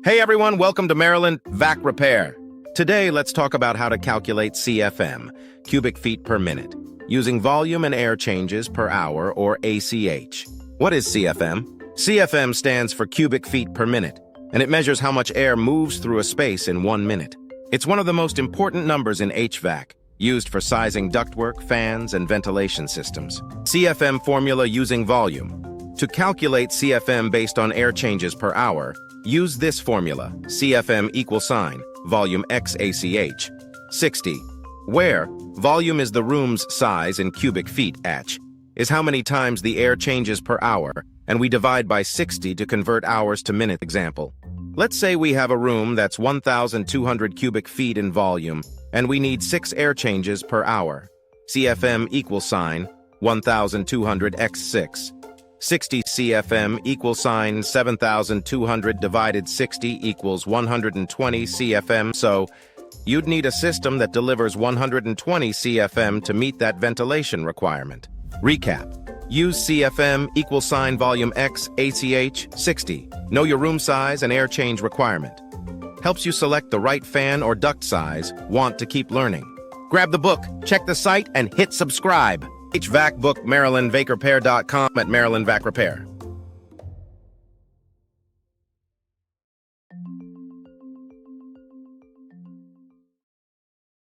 Hey everyone, welcome to Maryland HVAC Repair. Today, let's talk about how to calculate CFM, cubic feet per minute, using volume and air changes per hour, or ACH. What is CFM? CFM stands for cubic feet per minute, and it measures how much air moves through a space in 1 minute. It's one of the most important numbers in HVAC, used for sizing ductwork, fans, and ventilation systems. CFM formula using volume. To calculate CFM based on air changes per hour, use this formula, CFM = volume x ACH, 60, where volume is the room's size in cubic feet, ACH is how many times the air changes per hour, and we divide by 60 to convert hours to minute. Example. Let's say we have a room that's 1,200 cubic feet in volume, and we need 6 air changes per hour. CFM = 1,200 x 6. 60 CFM = 7,200 divided 60 equals 120 CFM, so you'd need a system that delivers 120 CFM to meet that ventilation requirement. Recap. Use CFM = volume x ACH 60. Know your room size and air change requirement. Helps you select the right fan or duct size. Want to keep learning? Grab the book, check the site, and hit subscribe. HVAC book, MarylandHVACRepair.com at Maryland HVAC Repair.